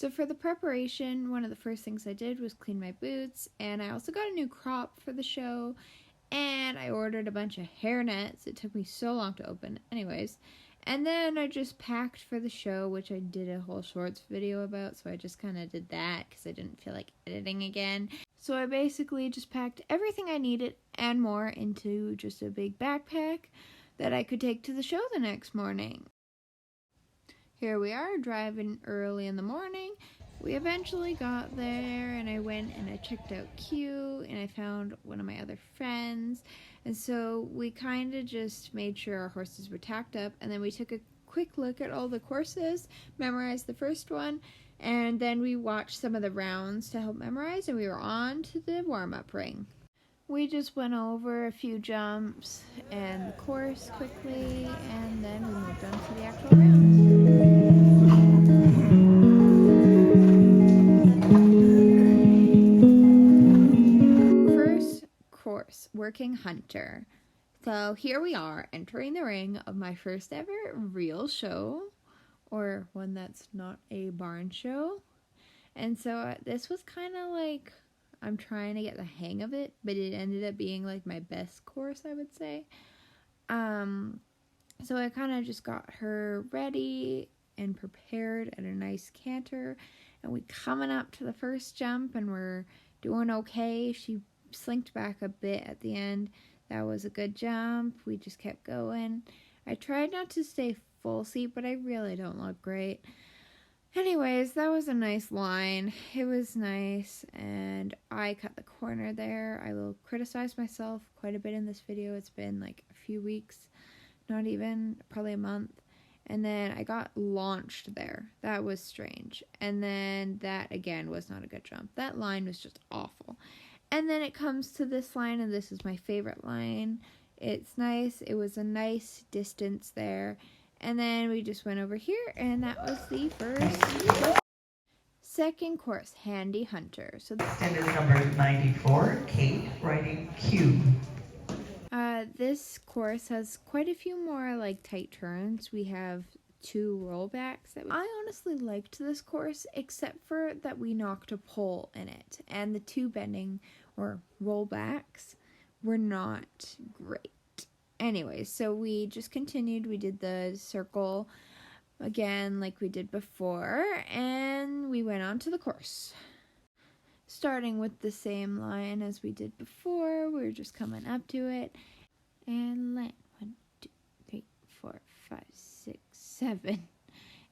So for the preparation, one of the first things I did was clean my boots, and I also got a new crop for the show, and I ordered a bunch of hair nets. It took me so long to open. Anyways, and then I just packed for the show, which I did a whole shorts video about, so I just kind of did that because I didn't feel like editing again. So I basically just packed everything I needed and more into just a big backpack that I could take to the show the next morning. Here we are, driving early in the morning. We eventually got there, and I went and I checked out Q, and I found one of my other friends. And so we kind of just made sure our horses were tacked up, and then we took a quick look at all the courses, memorized the first one, and then we watched some of the rounds to help memorize, and we were on to the warm-up ring. We just went over a few jumps and the course quickly, and then we moved on to the actual rounds. First course, Working Hunter. So here we are, entering the ring of my first ever real show, or one that's not a barn show. And so this was kind of like, I'm trying to get the hang of it, but it ended up being like my best course, I would say. So I kind of just got her ready and prepared at a nice canter, and we coming up to the first jump, and we're doing okay. She slinked back a bit at the end. That was a good jump. We just kept going. I tried not to stay full seat, but I really don't look great. Anyways, that was a nice line. It was nice, and I cut the corner there. I will criticize myself quite a bit in this video. It's been like a few weeks, not even, probably a month. And then I got launched there. That was strange. And then that, again, was not a good jump. That line was just awful. And then it comes to this line, and this is my favorite line. It's nice. It was a nice distance there. And then we just went over here, and that was the first. Second course, Handy Hunter. So and is number 94, Kate, riding Q. This course has quite a few more like tight turns. We have 2 rollbacks. I honestly liked this course, except for that we knocked a pole in it, and the 2 bending or rollbacks were not great. Anyways, so we just continued. We did the circle again like we did before, and we went on to the course. Starting with the same line as we did before, we were just coming up to it, and land 1, 2, 3, 4, 5, 6, 7.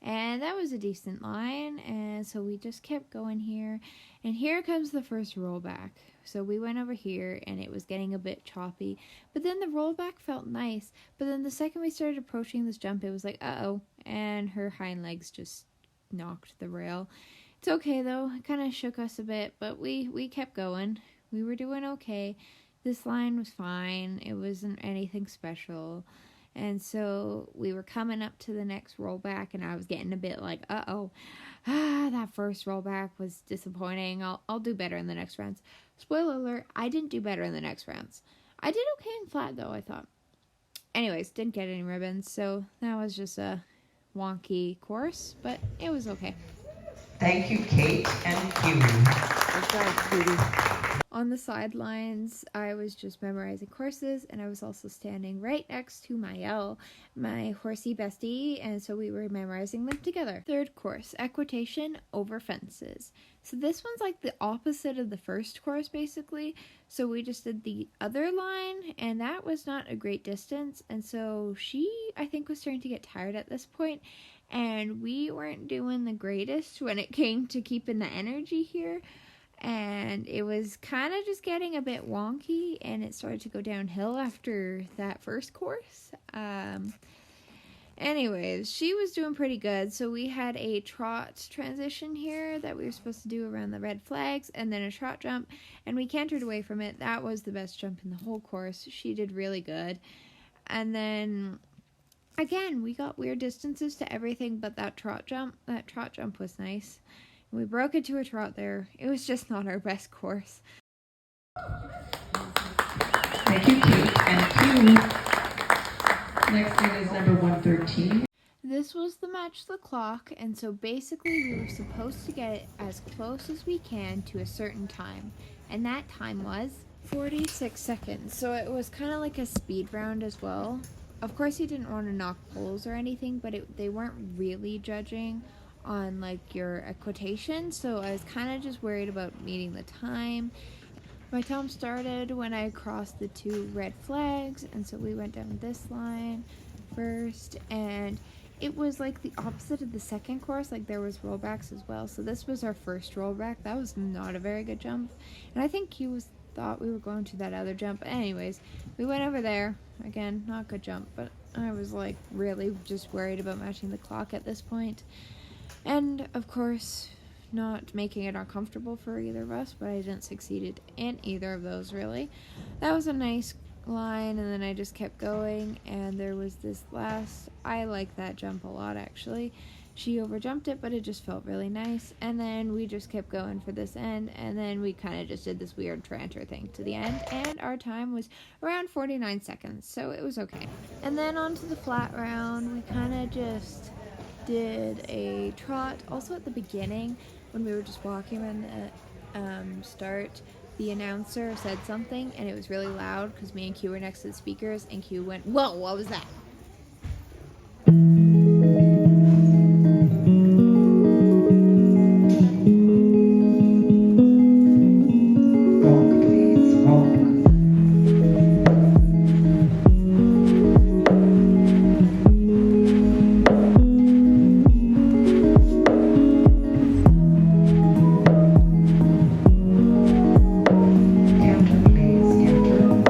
And that was a decent line, and so we just kept going here, and here comes the first rollback. So we went over here, and it was getting a bit choppy, but then the rollback felt nice. But then the second we started approaching this jump, it was like, uh-oh, and her hind legs just knocked the rail. It's okay, though. It kind of shook us a bit, but we kept going. We were doing okay. This line was fine. It wasn't anything special. And so we were coming up to the next rollback, and I was getting a bit like, uh-oh, that first rollback was disappointing. I'll do better in the next rounds. Spoiler alert, I didn't do better in the next rounds. I did okay in flat, though, I thought. Anyways, didn't get any ribbons, so that was just a wonky course, but it was okay. Thank you, Kate and Q. Good job, Katie. On the sidelines, I was just memorizing courses, and I was also standing right next to Maëlle, my horsey bestie, and so we were memorizing them together. Third course, Equitation Over Fences. So this one's like the opposite of the first course, basically. So we just did the other line, and that was not a great distance, and so she, I think, was starting to get tired at this point, and we weren't doing the greatest when it came to keeping the energy here. And it was kind of just getting a bit wonky, and it started to go downhill after that first course. Anyways, she was doing pretty good. So we had a trot transition here that we were supposed to do around the red flags, and then a trot jump, and we cantered away from it. That was the best jump in the whole course. She did really good. And then again, we got weird distances to everything but that trot jump. That trot jump was nice. We broke into a trot there. It was just not our best course. Thank you, Kate and Q. Next one is number 113. This was the match the clock, and so basically we were supposed to get as close as we can to a certain time, and that time was 46 seconds, so it was kind of like a speed round as well. Of course, you didn't want to knock poles or anything, but they weren't really judging on like your equitation, so I was kind of just worried about meeting the time. My time started when I crossed the 2 red flags, and so we went down this line first, and it was like the opposite of the second course. Like there was rollbacks as well, so this was our first rollback. That was not a very good jump, and I think thought we were going to that other jump. But anyways, we went over there again. Not a good jump, but I was like really just worried about matching the clock at this point, and of course not making it uncomfortable for either of us, but I didn't succeed in either of those really. That was a nice line, and then I just kept going, and there was this last, I like that jump a lot actually. She overjumped it, but it just felt really nice, and then we just kept going for this end, and then we kind of just did this weird tranter thing to the end, and our time was around 49 seconds, so it was okay. And then on to the flat round, we kind of just did a trot. Also at the beginning, when we were just walking around the start, the announcer said something, and it was really loud because me and Q were next to the speakers, and Q went, "Whoa, what was that?" Walk, please, walk. Canter, please, canter.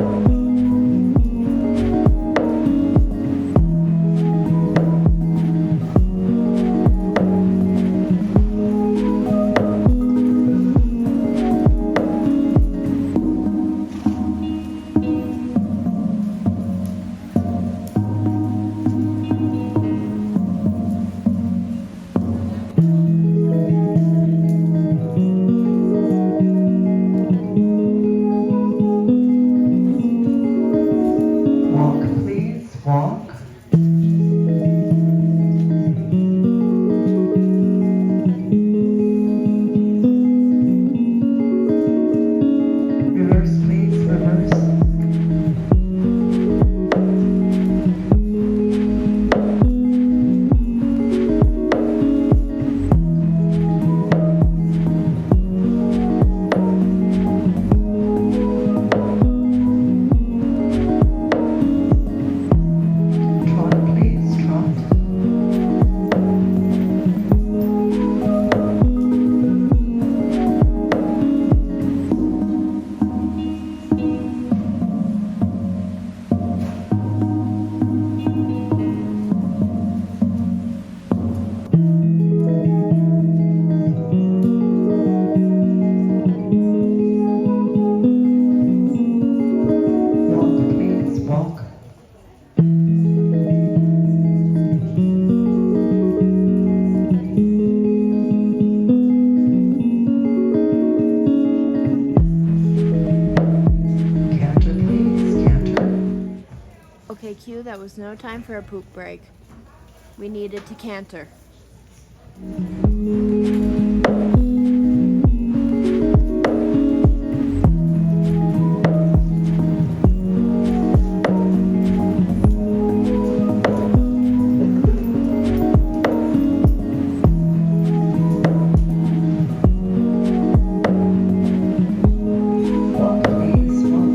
Walk, please, walk. Reverse, please, reverse. Trot, please, trot. Walk, please, walk. Canter, please, canter. Okay, Q, that was no time for a poop break. We needed to canter. Walk, please, walk.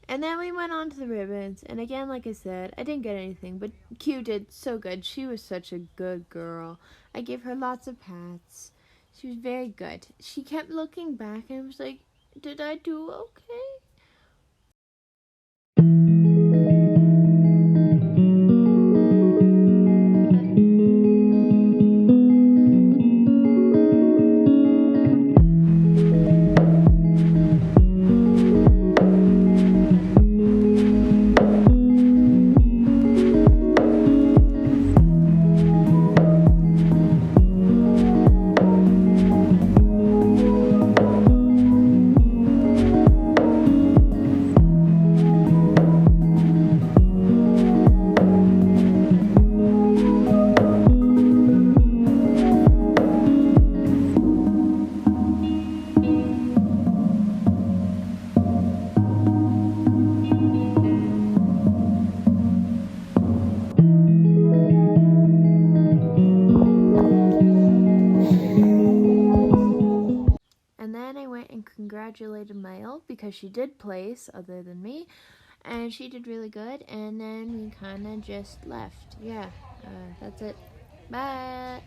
And then we went on to the ribbons, and again, like I said, I didn't get anything, but Q did so good. She was such a good girl. I gave her lots of pats. She was very good. She kept looking back and was like, "Did I do okay?" did a male because she did place other than me, and she did really good. And then we kind of just left. Yeah, that's it. Bye.